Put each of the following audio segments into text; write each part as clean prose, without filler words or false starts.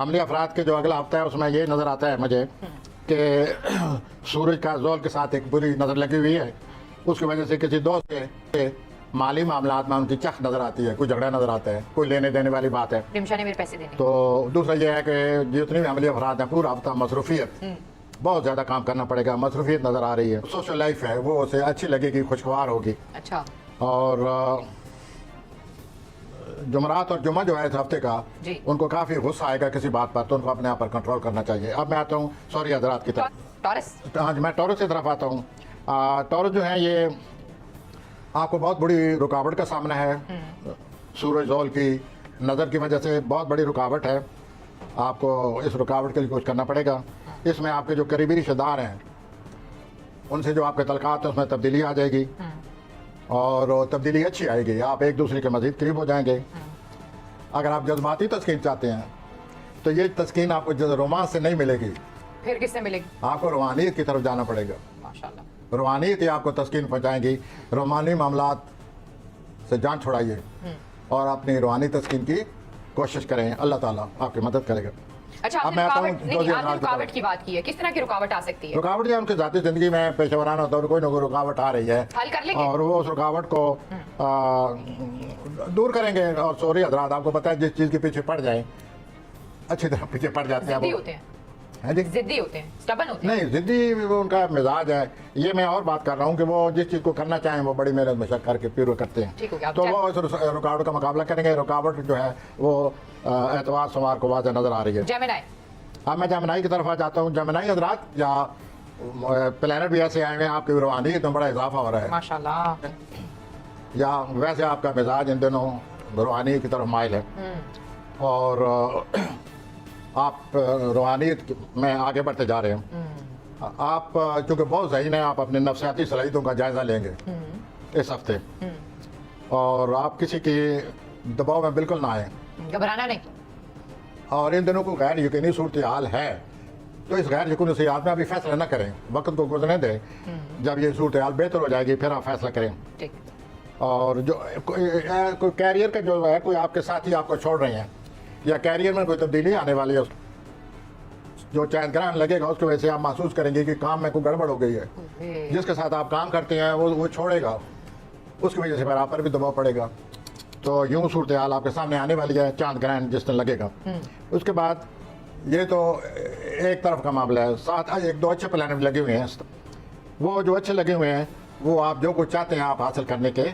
عملی افراد کے جو اگلا ہفتہ ہے اس میں یہ نظر آتا ہے مجھے کہ سورج کا زول کے ساتھ ایک بری نظر لگی ہوئی ہے. اس کی وجہ سے کسی دوست کے مالی معاملات میں ان کی چخ نظر آتی ہے, کوئی جھگڑا نظر آتا ہے, کوئی لینے دینے والی بات ہے. رمشا نے میرے پیسے دینے. تو دوسرا یہ ہے کہ جتنی بھی عملی افراد ہیں پورا ہفتہ مصروفیت, بہت زیادہ کام کرنا پڑے گا, مصروفیت نظر آ رہی ہے. سوشل لائف ہے وہ اسے اچھی لگے گی, خوشگوار ہوگی. اچھا. اور جمعرات اور جمعہ جو ہے اس ہفتے کا جی. ان کو کافی غصہ آئے گا کسی بات پر, تو ان کو اپنے آپ پر کنٹرول کرنا چاہیے. اب میں آتا ہوں سوری حضرات کی طرف. ٹورس. ہاں جی, میں ٹورس کی طرف آتا ہوں. ٹورس جو ہے یہ آپ کو بہت بڑی رکاوٹ کا سامنا ہے. سورج زول کی نظر کی وجہ سے بہت بڑی رکاوٹ ہے. آپ کو اس رکاوٹ کے لیے کچھ کرنا پڑے گا. اس میں آپ کے جو قریبی رشتہ دار ہیں ان سے جو آپ کے تعلقات ہیں اس میں تبدیلی آ جائے گی, اور تبدیلی اچھی آئے گی. آپ ایک دوسرے کے مزید قریب ہو جائیں گے. اگر آپ جذباتی تسکین چاہتے ہیں تو یہ تسکین آپ کو رومانس سے نہیں ملے گی. پھر کس سے ملے گی؟ آپ کو روحانیت کی طرف جانا پڑے گا. ماشاءاللہ. روحانیت ہی آپ کو تسکین پہنچائیں گی. روحانی معاملات سے جان چھڑائیے اور اپنی روحانی تسکین کی کوشش کریں. اللہ تعالیٰ آپ کی مدد کرے گا. اچھا, آپ نے رکاوٹ کی بات کی ہے. کس طرح کی رکاوٹ آ سکتی ہے؟ رکاوٹ جو ہے ان کی ذاتی زندگی میں پیشہ ورانہ طور پر کوئی نہ کوئی رکاوٹ آ رہی ہے, حل کر لیں گے اور وہ اس رکاوٹ کو دور کریں گے. اور سوری حضرات, آپ کو پتا ہے جس چیز کے پیچھے پڑ جائیں اچھی طرح پیچھے پڑ جاتے ہیں. ضدی ہوتے ہیں. ضدی ہوتے ہیں, اسٹبن ہوتے ہیں. نہیں, ضدی ان کا مزاج ہے. یہ میں اور بات کر رہا ہوں کہ وہ جس چیز کو کرنا چاہیں وہ بڑی محنت مشقت کر کے پورا کرتے ہیں. تو وہ اس رکاوٹ کا مقابلہ کریں گے. رکاوٹ جو ہے وہ اتوار سوموار کو واضح نظر آ رہی ہے. جیمنائی. اب میں جیمنائی کی طرف آ جاتا ہوں. جیمنائی حضرات یا پلانٹ بھی ایسے آئے ہیں, آپ کی روحانیت میں بڑا اضافہ ہو رہا ہے, ماشاءاللہ. یا ویسے آپ کا مزاج ان دنوں روحانیت کی طرف مائل ہے, اور آپ روحانیت میں آگے بڑھتے جا رہے ہیں. آپ چونکہ بہت ذہین ہیں, آپ اپنے نفسیاتی صلاحیتوں کا جائزہ لیں گے اس ہفتے, اور آپ کسی کی دباؤ میں بالکل نہ آئیں. گھبرانا نہیں. اور ان دنوں کو غیر یقینی صورتحال ہے, تو اس غیر یقینی صورتحال میں ابھی فیصلہ نہ کریں, وقت کو گزرنے دیں. جب یہ صورتحال بہتر ہو جائے گی پھر آپ فیصلہ کریں. ٹھیک. اور جو کوئی کیریئر کا جو ہے, کوئی آپ کے ساتھی آپ کو چھوڑ رہے ہیں, یا کیریئر میں کوئی تبدیلی آنے والی ہے, جو چاند گرہن لگے گا اس کی وجہ سے آپ محسوس کریں گے کہ کام میں کوئی گڑبڑ ہو گئی ہے. جس کے ساتھ آپ کام کرتے ہیں وہ چھوڑے گا, اس کی وجہ سے پھر آپ پر بھی دباؤ پڑے گا. تو یوں صورتحال آپ کے سامنے آنے والی ہے, چاند گرہن جس دن لگے گا. اس کے بعد یہ تو ایک طرف کا معاملہ ہے. ساتھ ایک دو اچھے پلانٹ لگے ہوئے ہیں. وہ جو اچھے لگے ہوئے ہیں وہ آپ جو کچھ چاہتے ہیں آپ حاصل کرنے کے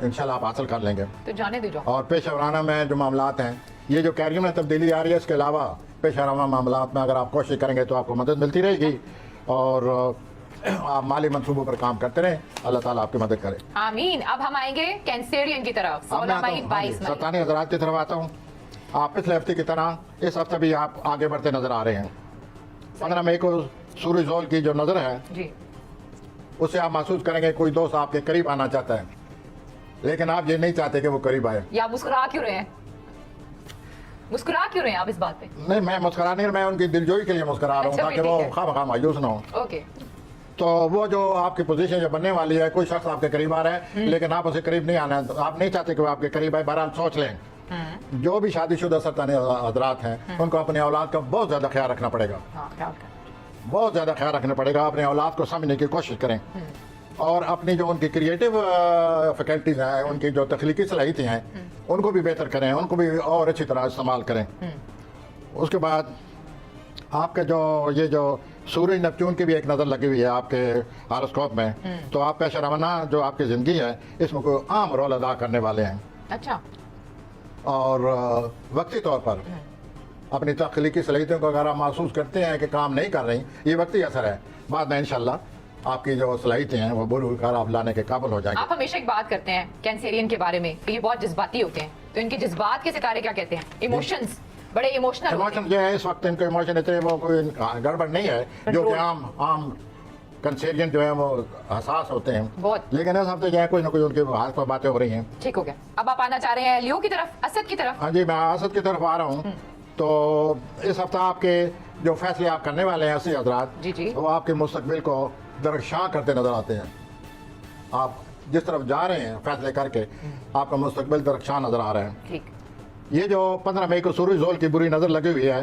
انشاءاللہ آپ حاصل کر لیں گے. تو جانے دو. اور پیشہ ورانہ میں جو معاملات ہیں, یہ جو کیریئر میں تبدیلی آ رہی ہے, اس کے علاوہ پیشہ ورانہ معاملات میں اگر آپ کوشش کریں گے تو آپ کو مدد ملتی رہے گی, اور آپ مالی منصوبوں پر کام کرتے رہیں. اللہ تعالیٰ آپ کی مدد کرے. آمین. اب ہم آئیں گے کینسیرین کی طرف. 16 مئی 22 مئی. سرطانی حضرات کی طرف آتا ہوں. آپ پچھلے ہفتے کی طرح اس ہفتے بھی آپ آگے بڑھتے نظر آ رہے ہیں. 15 مئی کو سورج زول کی جو نظر ہے جی, اسے آپ محسوس کریں گے کوئی دوست آپ کے قریب آنا چاہتا ہے, لیکن آپ یہ نہیں چاہتے کہ وہ قریب آئے. یا مسکرا کیوں رہے ہیں؟ مسکرا کیوں رہے ہیں آپ اس بات پہ؟ نہیں, میں مسکرا نہیں, میں ان کی دلجوئی کے لیے مسکرا رہا ہوں تاکہ وہ خواہ مایوس نہ ہو. اوکے. تو وہ جو آپ کی پوزیشن جو بننے والی ہے, کوئی شخص آپ کے قریب آ رہا ہے لیکن آپ اسے قریب نہیں آنا, آپ نہیں چاہتے کہ وہ آپ کے قریب آئے. بہرحال سوچ لیں, جو بھی شادی شدہ سرطانی حضرات ہیں ان کو اپنے اولاد کا بہت زیادہ خیال رکھنا پڑے گا. بہت زیادہ خیال رکھنا پڑے گا. اپنے اولاد کو سمجھنے کی کوشش کریں, اور اپنی جو ان کی کریٹو فیکلٹیز ہیں, ان کی جو تخلیقی صلاحیتیں ہیں, ان کو بھی بہتر کریں, ان کو بھی اور اچھی طرح استعمال کریں. اس کے بعد آپ کے یہ جو سورج نیپچون کی بھی ایک نظر لگی ہوئی ہے آپ کے ہاروسکوپ میں, تو آپ پیشہ ورانہ جو آپ کی زندگی ہے اس میں کوئی عام رول ادا کرنے والے ہیں. اچھا. اور وقتی طور پر اپنی تخلیقی صلاحیتوں کو اگر آپ محسوس کرتے ہیں کہ کام نہیں کر رہی, یہ وقتی اثر ہے, بعد میں انشاءاللہ آپ کی جو صلاحیتیں ہیں وہ بروئے کار آپ لانے کے قابل ہو جائیں گے. آپ ہمیشہ ایک بات کرتے ہیں کینسیرین کے بارے میں کہ یہ بہت جذباتی ہوتے ہیں, تو ان کے جذبات کے ستارے کیا کہتے ہیں؟ ایموشنز بڑے ایموشنل. ایموشن جو ہے اس وقت ان کے ایموشن اتنے وہ کوئی گڑبڑ نہیں ہے جو کہ عام کنسیرین جو ہے وہ حساس ہوتے ہیں بہت, لیکن اس ہفتے جو ہے کوئی نہ کوئی ان کے ہاتھ پر باتیں ہو رہی ہیں. ٹھیک ہو گیا. اب آپ آنا چاہ رہے ہیں لیو کی طرف, اسد کی طرف. ہاں جی, میں اسد کی طرف آ رہا ہوں. تو اس ہفتہ آپ کے جو فیصلے آپ کرنے والے ہیں اسی حضرات, وہ آپ کے مستقبل کو درخشاں کرتے نظر آتے ہیں. آپ جس طرف جا رہے ہیں فیصلے کر کے, آپ کا مستقبل درخشاں نظر آ رہا ہے. ٹھیک. یہ جو 15 مئی کو سورج زول کی بری نظر لگی ہوئی ہے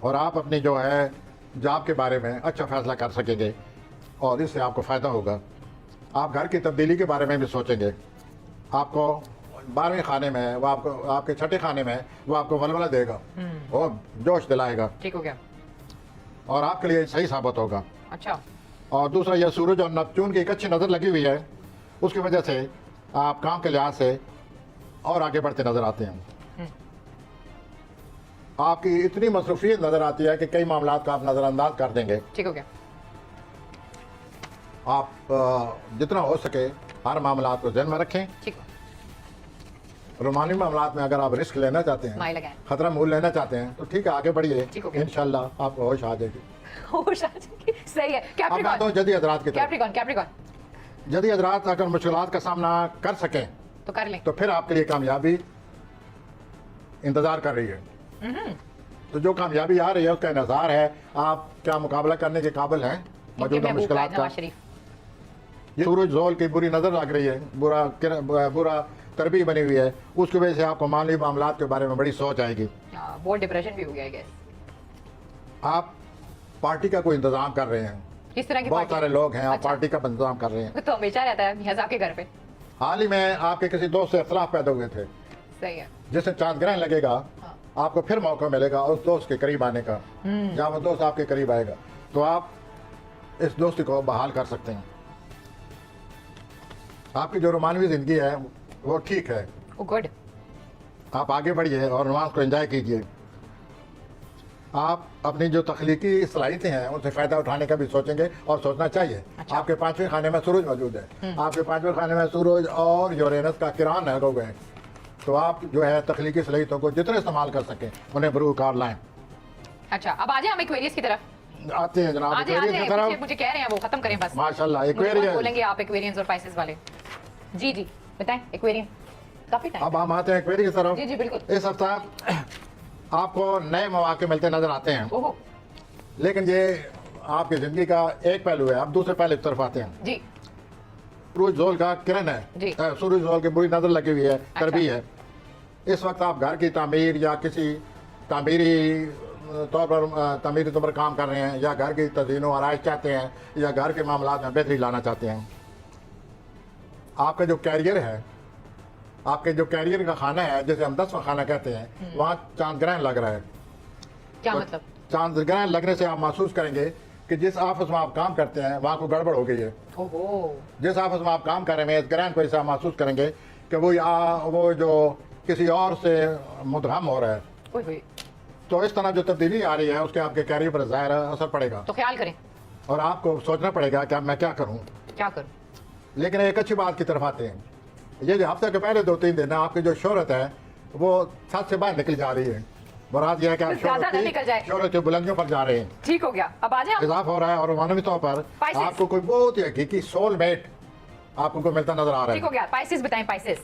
اور آپ اپنی جو ہے جاب کے بارے میں اچھا فیصلہ کر سکیں گے اور اس سے آپ کو فائدہ ہوگا. آپ گھر کی تبدیلی کے بارے میں بھی سوچیں گے. آپ کو 12ویں خانے میں وہ آپ کے چھٹے خانے میں وہ آپ کو ولولہ دے گا اور جوش دلائے گا ٹھیک ہو گیا. اور آپ کے لیے صحیح ثابت ہوگا. اچھا اور دوسرا یہ سورج اور نیپچون کی ایک اچھی نظر لگی ہوئی ہے, اس کی وجہ سے آپ کام کے لحاظ سے اور آگے بڑھتے نظر آتے ہیں. آپ کی اتنی مصروفیت نظر آتی ہے کہ کئی معاملات کا آپ نظر انداز کر دیں گے. ٹھیک ہو گیا. آپ جتنا ہو سکے ہر معاملات کو ذہن میں رکھیں. ٹھیک ہو. رومانی معاملات میں اگر آپ رسک لینا چاہتے ہیں, مائل لگائیں. خطرہ مول لینا چاہتے ہیں, تو ٹھیک ہے آگے بڑھیے. ٹھیک ہو گیا. انشاءاللہ آپ کو ہوش آ جائے گی. ہوش آ جائے گی. صحیح ہے. اب میں تو جدید حضرات کی طرف. کیپریکن جدید حضرات اگر مشکلات کا سامنا کر سکیں تو کر لیں. تو پھر آپ کے لیے کامیابی انتظار کر رہی ہے. تو جو کامیابی آ رہی ہے اس کا انتظار ہے. آپ کیا مقابلہ کرنے کے قابل ہیں موجودہ مشکلات کا؟ یہ سورج زول کی بری نظر لگ رہی ہے, برا تربیت بنی ہوئی ہے, اس کی وجہ سے آپ کو مالی معاملات کے بارے میں بڑی سوچ آئے گی. بہت ڈپریشن بھی ہو گیا ہے. آپ پارٹی کا کوئی انتظام کر رہے ہیں. کس طرح کی بہت سارے لوگ ہیں, آپ اچھا. پارٹی کا انتظام کر رہے ہیں. تو ہمیشہ رہتا ہے میاں صاحب کے گھر پہ. حال ہی میں آپ کے کسی دوست سے اختلاف پیدا ہوئے تھے, صحیح ہے. جس سے چاند گرہن لگے گا آپ کو پھر موقع ملے گا اس دوست کے قریب آنے کا. جہاں وہ دوست آپ کے قریب آئے گا تو آپ اس دوستی کو بحال کر سکتے ہیں. آپ کی جو رومانوی زندگی ہے وہ ٹھیک ہے. گڈ. آپ آگے بڑھیے اور رومانس کو انجوائے کیجیے. آپ اپنی جو تخلیقی صلاحیتیں ہیں ان سے فائدہ اٹھانے کا بھی سوچیں گے اور سوچنا چاہیے. آپ کے 5ویں خانے میں سورج موجود ہے. آپ کے 5ویں خانے میں سورج اور یورینس کا کران ہے گئے, تو آپ جو ہے تخلیقی صلاحیتوں کو جتنے استعمال کر سکیں انہیں بروئے کار لائیں. اچھا اب آ جائیں ہم ایکویریس کی طرف. آتے ہیں جناب ایکویریس کی طرف. مجھے کہہ رہے ہیں وہ ختم کریں بس. ماشاءاللہ بولیں ایکویریس. گے آپ ایکویرینز اور پائسز والے. جی جی بتائیں. ایکویرین کافی ٹائم. اب ہم آتے ہیں ایکویریس کی طرف. جی جی بالکل. اس ہفتہ آپ کو نئے مواقع ملتے نظر آتے ہیں, اوہو. لیکن یہ آپ کی زندگی کا ایک پہلو ہے. آپ دوسرے پہلو کی طرف آتے ہیں. جی سورج زول کا کرن ہے. جی. سورج زول کی بری نظر لگی ہوئی ہے, تربی ہے. اس وقت آپ گھر کی تعمیر یا کسی تعمیری طور پر کام کر رہے ہیں, یا گھر کی تزئین و آرائش چاہتے ہیں, یا گھر کے معاملات میں بہتری لانا چاہتے ہیں. آپ کا جو کیریئر ہے, آپ کے جو کیریئر کا خانہ ہے جسے ہم 10واں خانہ کہتے ہیں, وہاں چاند گرہن لگ رہا ہے. کیا مطلب؟ چاند گرہن لگنے سے آپ محسوس کریں گے کہ جس آفس میں آپ کام کرتے ہیں وہاں کو گڑبڑ ہو گئی ہے. اوہو. جس آفس میں آپ کام کر رہے ہیں اس گرہن کو ایسا محسوس کریں گے کہ وہ جو کسی اور سے مدغم ہو رہا ہے. اوئے ہوئے. تو اس طرح جو تبدیلی آ رہی ہے اس کے آپ کے کیریئر پر ظاہر اثر پڑے گا, تو خیال کریں. اور آپ کو سوچنا پڑے گا کہ میں کیا کروں. کیا کروں. لیکن ایک اچھی بات کی طرف آتے ہیں. یہ جو ہفتے کے پہلے 2-3 دن آپ کی جو شہرت ہے وہ چھت سے باہر نکل جا رہی ہے. مراد یہ ہے کہ آپ شہرت کی بلندیوں پر جا رہے ہیں. ٹھیک ہو گیا. اب آ جائیں. اضافہ ہو رہا ہے, اور معنوی طور پر آپ کو کوئی بہت ہی حقیقی سول میٹ آپ کو ملتا نظر آ رہا ہے. ٹھیک ہو گیا. پائسز بتائیں. پائسز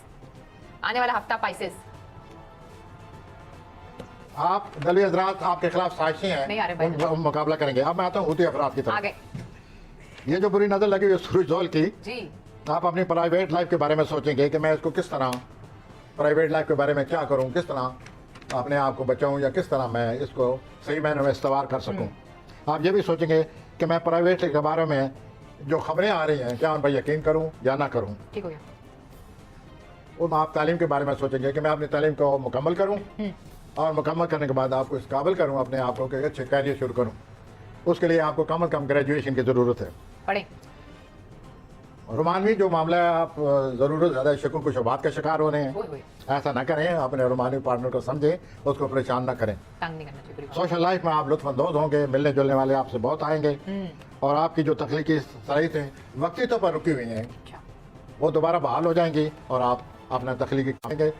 آنے والا ہفتہ. پائسز آپ دلوی حضرات آپ کے خلاف سازشیں ہیں, ان مقابلہ کریں گے. اب میں آتا ہوں ہوتی افراد کی طرف. آگے. یہ جو بری نظر لگی ہوئی ہے سورج زول کی, جی آپ اپنی پرائیویٹ لائف کے بارے میں سوچیں گے کہ میں اس کو کس طرح, پرائیویٹ لائف کے بارے میں کیا کروں, کس طرح اپنے آپ کو بچاؤں, یا کس طرح میں اس کو صحیح معنوں میں استوار کر سکوں. آپ یہ بھی سوچیں گے کہ میں پرائیویٹ کے بارے میں جو خبریں آ رہی ہیں کیا ان پر یقین کروں یا نہ کروں. ٹھیک ہو گیا. اور آپ تعلیم کے بارے میں سوچیں گے کہ میں اپنی تعلیم کو مکمل کروں, اور مکمل کرنے کے بعد آپ کو اس قابل کروں اپنے آپ کو کہ اچھے کیریئر شروع کروں. اس کے لیے آپ کو کم از کم گریجویشن کی ضرورت ہے. پڑھیں. رومانوی جو معاملہ ہے, آپ ضرورت زیادہ شکوں کو شبہات کا شکار ہو رہے ہیں. اوئے ہوئے. ایسا نہ کریں, اپنے رومانوی پارٹنر کو سمجھیں, اس کو پریشان نہ کریں. تنگ نہیں کرنا چاہیے. سوشل لائف میں آپ لطف اندوز ہوں گے, ملنے جلنے والے آپ سے بہت آئیں گے, اور آپ کی جو تخلیقی صلاحیتیں وقتی طور پر رکی ہوئی ہیں وہ دوبارہ بحال ہو جائیں گی, اور آپ اپنا تخلیقی کریں گے.